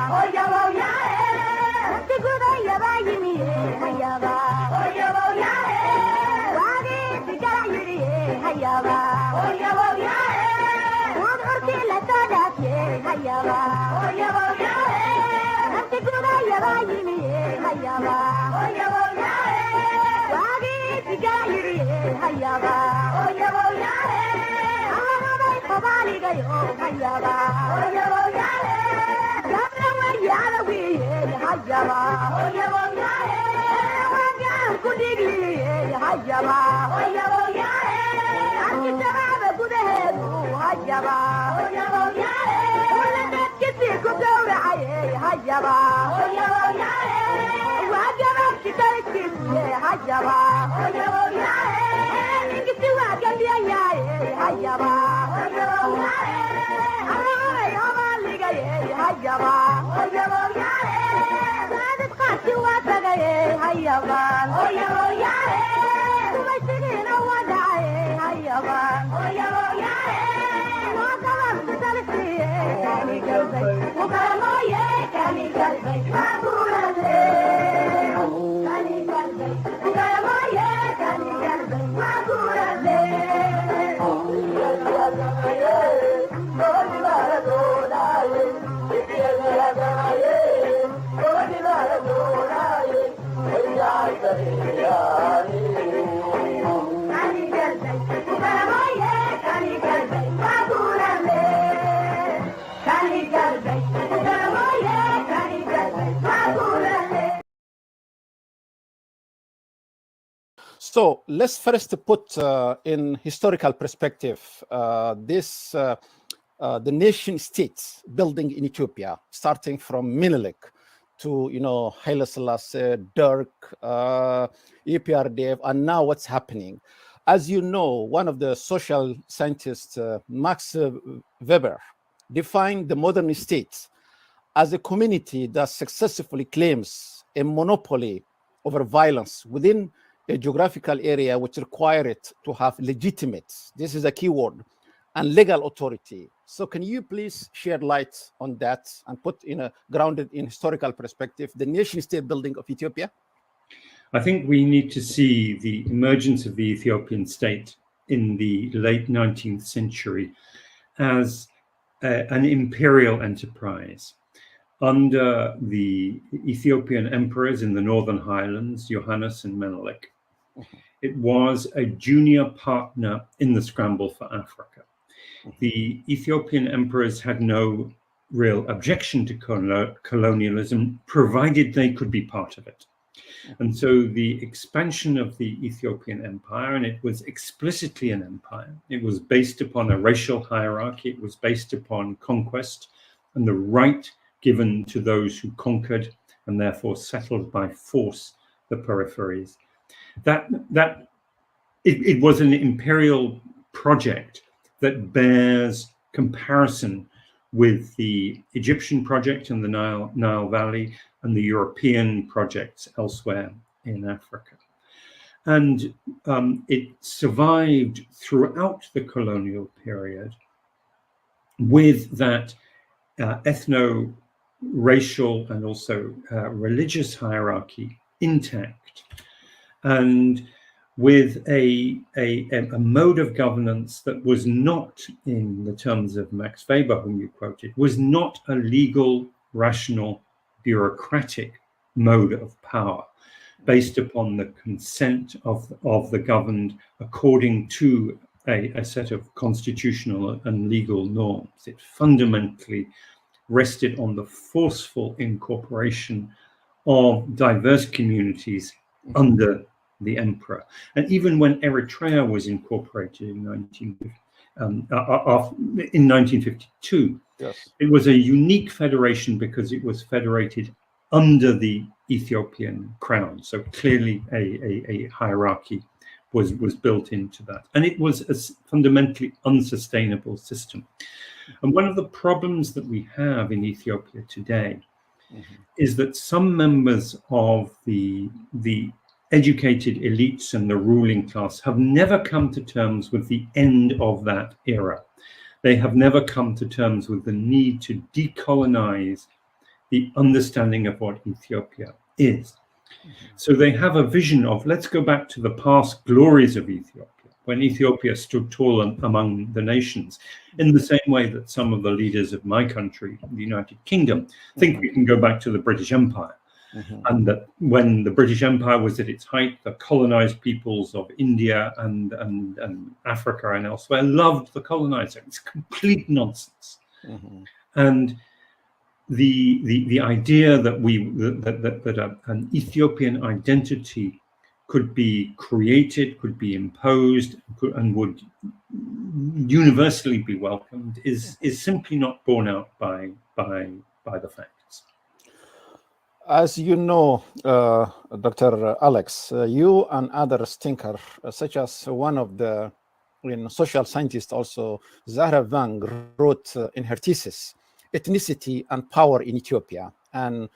Oyaba ya Tigura yaba yimi hayaba Oyaba ya Wagi tigara yiri hayaba Oyaba ya Wagurti la tada ke hayaba Oyaba ya Tigura yaba yimi hayaba Oyaba ya Wagi tigara yiri hayaba Oyaba ya Bali gayo hayaba oyaba yale yabra yala wi hayaba oyaba yale wanya kudigi hayaba oyaba yale akitaba kudehe hayaba oyaba yale wala kiti kudora hayaba oyaba yale wajaba kitaki hayaba oyaba yale ngiti wa gambia yae hayaba hayaba oyaba yale sadis qati wa tagaye hayaba oyaba yale tumaysina wadae hayaba oyaba yale wadaam tudalsi kani galbay mukaramoye kani galbay maburale kani galbay mukaramoye kani galbay maburale So let's first put in historical perspective the nation states building in Ethiopia, starting from Menelik to Haile Selassie, Dirk, EPRDF, and now what's happening. As you know, one of the social scientists, Max Weber, defined the modern state as a community that successfully claims a monopoly over violence within a geographical area which require it to have legitimate, this is a key word, and legal authority. So can you please shed light on that and put grounded in historical perspective the nation state building of Ethiopia? I think we need to see the emergence of the Ethiopian state in the late 19th century as an imperial enterprise. Under the Ethiopian emperors in the northern highlands, Johannes and Menelik, it was a junior partner in the scramble for Africa. The Ethiopian emperors had no real objection to colonialism, provided they could be part of it. And so the expansion of the Ethiopian empire, and it was explicitly an empire, it was based upon a racial hierarchy, it was based upon conquest and the right given to those who conquered and therefore settled by force the peripheries. It was an imperial project that bears comparison with the Egyptian project in the Nile Valley and the European projects elsewhere in Africa. And it survived throughout the colonial period with that ethno-racial and also religious hierarchy intact, and with a mode of governance that was not, in the terms of Max Weber, whom you quoted, was not a legal, rational, bureaucratic mode of power based upon the consent of the governed according to a set of constitutional and legal norms. It fundamentally rested on the forceful incorporation of diverse communities under the emperor. And even when Eritrea was incorporated in 1952, yes, it was a unique federation because it was federated under the Ethiopian crown. So clearly a hierarchy was built into that. And it was a fundamentally unsustainable system. And one of the problems that we have in Ethiopia today is that some members of the educated elites and the ruling class have never come to terms with the end of that era. They have never come to terms with the need to decolonize the understanding of what Ethiopia is. So they have a vision of, let's go back to the past glories of Ethiopia, when Ethiopia stood tall among the nations, in the same way that some of the leaders of my country, the United Kingdom, think we can go back to the British Empire. And that when the British Empire was at its height, the colonized peoples of India and Africa and elsewhere loved the colonizer. It's complete nonsense. And the idea that an Ethiopian identity could be created, could be imposed, and would universally be welcomed is simply not borne out by the facts. As you know, Dr. Alex, you and other thinkers, such as one of the social scientists also, Zahra Wang, wrote in her thesis, Ethnicity and Power in Ethiopia. And